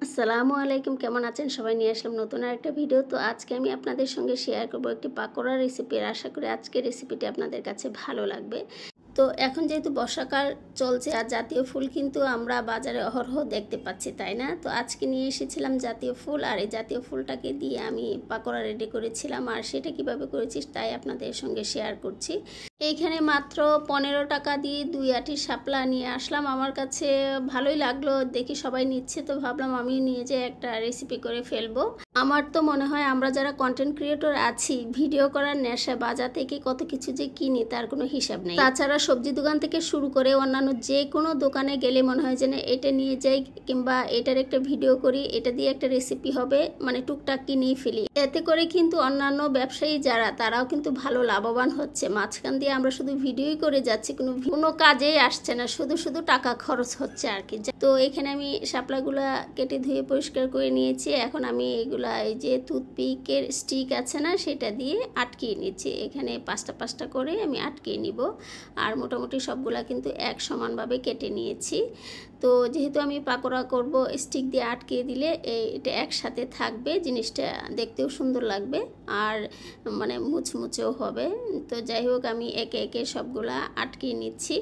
আসসালামু আলাইকুম, কেমন আছেন সবাই? নিয়ে আসলাম নতুন আরেকটা ভিডিও। তো আজকে আমি আপনাদের সঙ্গে শেয়ার করব একটি পাকোড়া রেসিপি। আশা করি আজকের রেসিপিটি আপনাদের কাছে ভালো লাগবে। তো এখন যেহেতু বর্ষাকাল চলছে আর জাতীয় ফুল কিন্তু আমরা বাজারে অহরহ দেখতে পাচ্ছি, তাই না? তো আজকে নিয়ে এসেছিলাম জাতীয় ফুল, আর এই জাতীয় ফুলটাকে দিয়ে আমি পাকোড়া রেডি করেছিলাম। আর সেটা কিভাবে করেছি তাই আপনাদের সঙ্গে শেয়ার করছি। এইখানে মাত্র 15 টাকা দিয়ে 2 আঁটি শাপলা নিয়ে আসলাম। আমার কাছে ভালোই লাগলো, দেখি সবাই নিচ্ছে তো ভাবলাম আমি নিয়ে যেয়ে একটা রেসিপি করে ফেলবো। আমার তো মনে হয় আমরা যারা কন্টেন্ট ক্রিয়েটর আছি, ভিডিও করার নেশা, বাজার থেকে কত কিছু যে কিনি তার কোনো হিসাব নেই। তাছাড়া সবজি দোকান থেকে শুরু করে অন্যান্য যে কোনো দোকানে গেলে মনে হয় যে না এটা নিয়ে যাই, কিংবা এটার একটা ভিডিও করি, এটা দিয়ে একটা রেসিপি হবে, মানে টুকটাক কিনেই ফেলি। এতে করে কিন্তু অন্যান্য ব্যবসায়ী যারা, তারাও কিন্তু ভালো লাভবান হচ্ছে। মাঝখান দিয়ে আমরা শুধু ভিডিওই করে যাচ্ছি, কোনো কাজেই আসছে না, শুধু শুধু টাকা খরচ হচ্ছে আর কি। তো এখানে আমি শাপলাগুলা কেটে ধুয়ে পরিষ্কার করে নিয়েছি। এখন আমি এগুলা এই যে টুথপিকের স্টিক আছে না, সেটা দিয়ে আটকিয়ে নিচ্ছি। এখানে পাঁচটা পাঁচটা করে আমি আটকিয়ে নিব। আর মোটামুটি সবগুলা কিন্তু এক সমানভাবে কেটে নিয়েছি। তো যেহেতু আমি পাকোড়া করব, স্টিক দিয়ে আটকিয়ে দিলে এটা একসাথে থাকবে, জিনিসটা দেখতেও সুন্দর লাগবে আর মানে মুচমুচেও হবে। তো যাই হোক, আমি একে একে সবগুলা আটকিয়ে নিচ্ছি।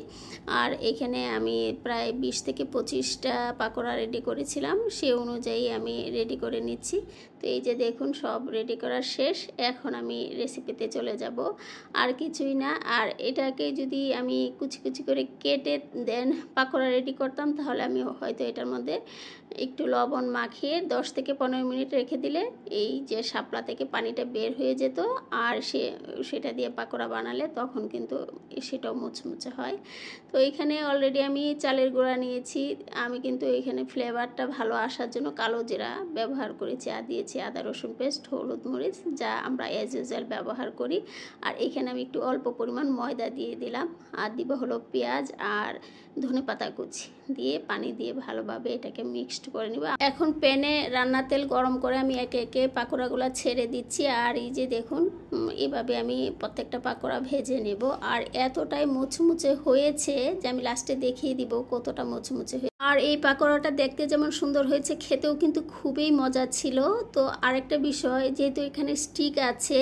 আর এখানে আমি প্রায় 20 থেকে 25টা পাকোড়া রেডি করেছিলাম, সে অনুযায়ী আমি রেডি করে নিচ্ছি। তো এই যে দেখুন, সব রেডি করা শেষ। এখন আমি রেসিপিতে চলে যাব। আর কিছুই না, আর এটাকে যদি আমি কুচি কুচি করে কেটে দেন পাকোড়া রেডি করতাম, তাহলে আমি হয়তো এটার মধ্যে একটু লবণ মাখিয়ে 10 থেকে 15 মিনিট রেখে দিলে এই যে শাপলা থেকে পানিটা বের হয়ে যেত, আর সেটা দিয়ে পাকোড়া বানালে তখন কিন্তু সেটাও মুচমুচে হয়। তো এখানে অলরেডি আমি চালের গুঁড়া নিয়েছি। আমি কিন্তু এখানে ফ্লেভারটা ভালো আসার জন্য কালো জিরা ব্যবহার করেছি, আর দিয়েছি আদা রসুন পেস্ট, হলুদ মরিচ, যা আমরা অ্যাজ ইউজুয়াল ব্যবহার করি। আর এখানে আমি একটু অল্প পরিমাণ ময়দা দিয়ে দিলাম, আর দিব হলো পেঁয়াজ আর ধনেপাতা কুচি দিয়ে পানি দিয়ে ভালোভাবে এটাকে মিক্সড করে নিব। এখন প্যানে রান্নার তেল গরম করে আমি একে একে পাকোড়াগুলো ছেড়ে দিচ্ছি। আর এই যে দেখুন, এভাবে আমি প্রত্যেকটা পাকোড়া ভেজে নেব। আর এতটাই মুচমুচে হয়েছে যে আমি লাস্টে দেখিয়ে দিব কতটা মুচমুচে হয়েছে। আর এই পাকোড়াটা দেখতে যেমন সুন্দর হয়েছে, খেতেও কিন্তু খুবই মজা ছিল। তো আরেকটা বিষয়, যেহেতু এখানে স্টিক আছে,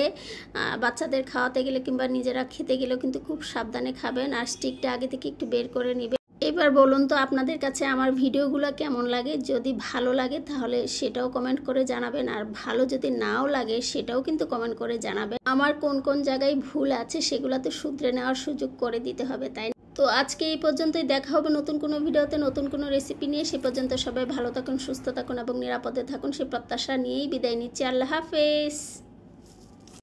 বাচ্চাদের খাওয়াতে গেলে কিংবা নিজেরা খেতে গেলেও কিন্তু খুব সাবধানে খাবেন, আর স্টিকটা আগে থেকে একটু বের করে নেবেন। এবার বলুন তো আপনাদের কাছে আমার ভিডিওগুলো কেমন লাগে? যদি ভালো লাগে তাহলে সেটাও কমেন্ট করে জানাবেন, আর ভালো যদি নাও লাগে সেটাও কিন্তু কমেন্ট করে জানাবেন। আমার কোন কোন জায়গায় ভুল আছে সেগুলো তো শুধরে নেওয়ার সুযোগ করে দিতে হবে, তাই না? তো আজকে এই পর্যন্তই, দেখা হবে নতুন কোনো ভিডিওতে নতুন কোনো রেসিপি নিয়ে। সে পর্যন্ত সবাই ভালো থাকুন, সুস্থ থাকুন এবং নিরাপদে থাকুন, সে প্রত্যাশা নিয়েই বিদায় নিচ্ছি। আল্লাহ হাফেজ।